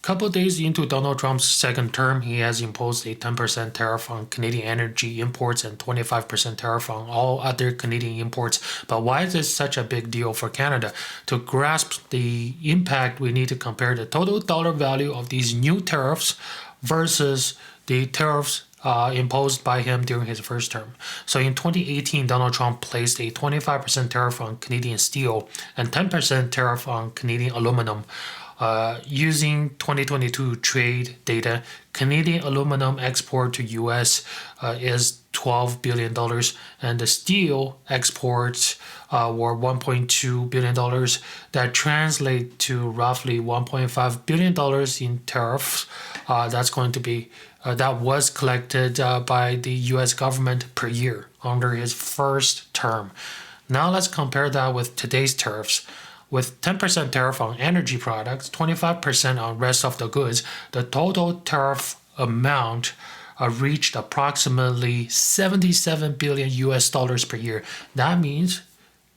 couple days into Donald Trump's second term, he has imposed a 10% tariff on Canadian energy imports and 25% tariff on all other Canadian imports. But why is this such a big deal for Canada? To grasp the impact, we need to compare the total dollar value of these new tariffs versus the tariffs imposed by him during his first term. So in 2018, Donald Trump placed a 25% tariff on Canadian steel and 10% tariff on Canadian aluminum. Using 2022 trade data, Canadian aluminum export to US is $12 billion, and the steel exports were $1.2 billion. That translates to roughly $1.5 billion in tariffs. That's going to be that was collected by the US government per year under his first term. Now let's compare that with today's tariffs. With 10% tariff on energy products, 25% on rest of the goods, the total tariff amount reached approximately 77 billion US dollars per year. That means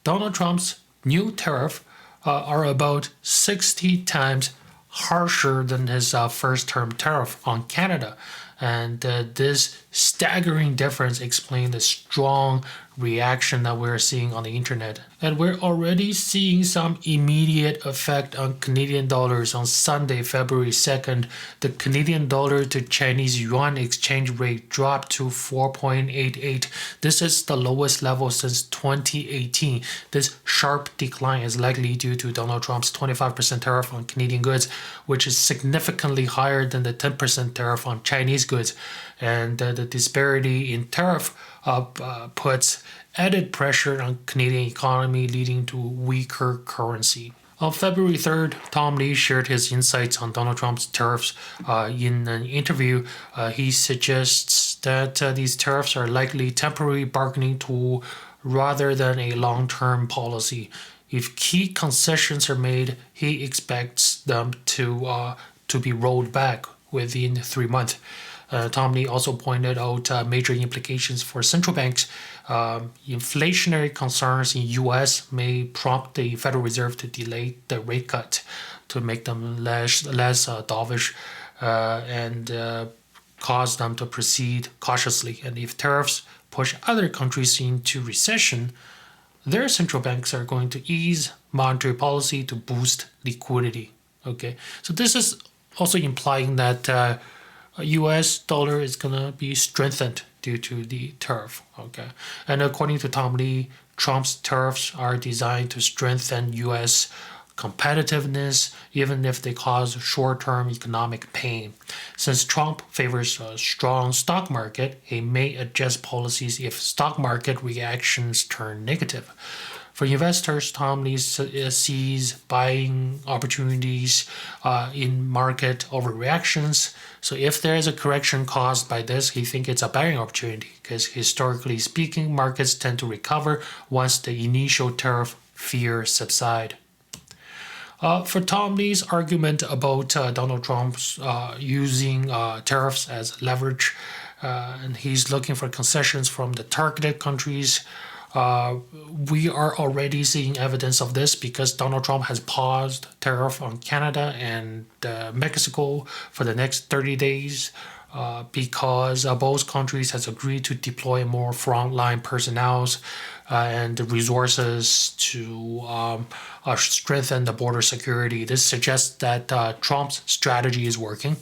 Donald Trump's new tariff are about 60 times harsher than his first term tariff on Canada. And this staggering difference explains the strong reaction that we're seeing on the internet. And we're already seeing some immediate effect on Canadian dollars. On Sunday, February 2nd, the Canadian dollar to Chinese yuan exchange rate dropped to 4.88. This is the lowest level since 2018. This sharp decline is likely due to Donald Trump's 25% tariff on Canadian goods, which is significantly higher than the 10% tariff on Chinese goods. And the disparity in tariff puts added pressure on Canadian economy, leading to weaker currency. On February 3rd, Tom Lee shared his insights on Donald Trump's tariffs. In an interview, he suggests that these tariffs are likely temporary bargaining tool rather than a long-term policy. If key concessions are made, he expects them to be rolled back within 3 months. Tom Lee also pointed out major implications for central banks. Inflationary concerns in U.S. may prompt the Federal Reserve to delay the rate cut to make them less dovish and cause them to proceed cautiously. And if tariffs push other countries into recession, their central banks are going to ease monetary policy to boost liquidity. Okay, so this is also implying that U.S. dollar is going to be strengthened due to the tariff. Okay, and according to Tom Lee, Trump's tariffs are designed to strengthen U.S. competitiveness, even if they cause short-term economic pain. Since Trump favors a strong stock market, he may adjust policies if stock market reactions turn negative. For investors, Tom Lee sees buying opportunities in market overreactions. So if there is a correction caused by this, he thinks it's a buying opportunity because historically speaking, markets tend to recover once the initial tariff fear subside. For Tom Lee's argument about Donald Trump's using tariffs as leverage, and he's looking for concessions from the targeted countries, we are already seeing evidence of this because Donald Trump has paused tariff on Canada and Mexico for the next 30 days because both countries has agreed to deploy more frontline personnel and resources to strengthen the border security. This suggests that Trump's strategy is working.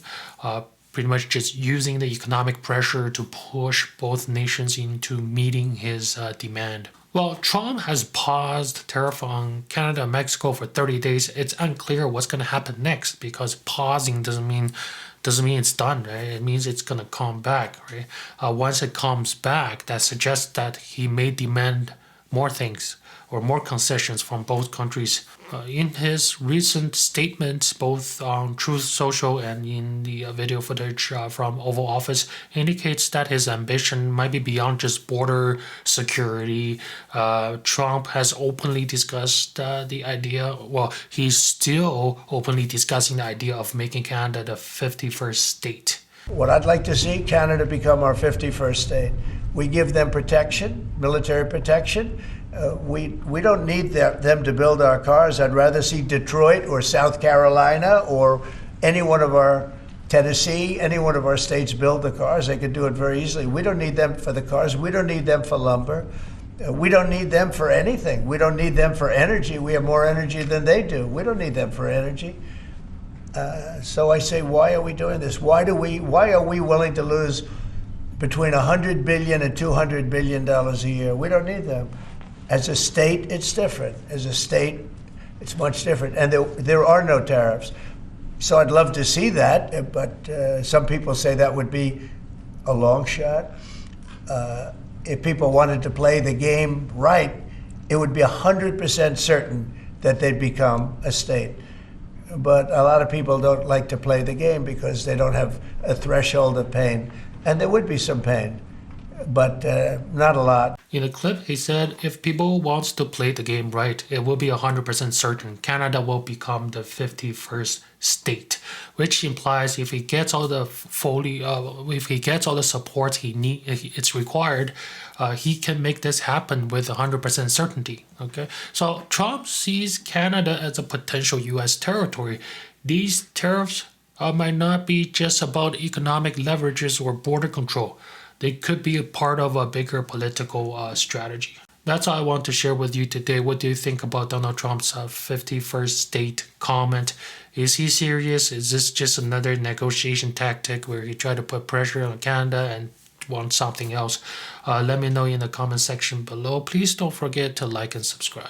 Pretty much just using the economic pressure to push both nations into meeting his demand. Well, Trump has paused tariff on Canada and Mexico for 30 days. It's unclear what's going to happen next because pausing doesn't mean it's done, right? It means it's going to come back, right? Once it comes back, that suggests that he may demand more things or more concessions from both countries. In his recent statements, both on Truth Social and in the video footage from Oval Office, indicates that his ambition might be beyond just border security. Trump has openly discussed the idea, he's still openly discussing the idea of making Canada the 51st state. What I'd like to see, Canada become our 51st state. We give them protection, military protection. We don't need them to build our cars. I'd rather see Detroit or South Carolina or any one of our Tennessee, any one of our states build the cars. They could do it very easily. We don't need them for the cars. We don't need them for lumber. We don't need them for anything. We don't need them for energy. We have more energy than they do. We don't need them for energy. So I say, why are we doing this? Why are we willing to lose between $100 billion and $200 billion a year? We don't need them. As a state, it's different. As a state, it's much different. And there are no tariffs. So I'd love to see that, but some people say that would be a long shot. If people wanted to play the game right, it would be 100% certain that they'd become a state. But a lot of people don't like to play the game because they don't have a threshold of pain. And there would be some pain, but not a lot. In the clip, he said if people wants to play the game right, it will be 100% certain Canada will become the 51st state, which implies if he gets all the if he gets all the support it's required, he can make this happen with 100% certainty. Okay, so Trump sees Canada as a potential U.S. territory. These tariffs might not be just about economic leverages or border control. They could be a part of a bigger political strategy. That's all I want to share with you today. What do you think about Donald Trump's 51st state comment? Is he serious? Is this just another negotiation tactic where he tried to put pressure on Canada and wants something else? Let me know in the comment section below. Please don't forget to like and subscribe.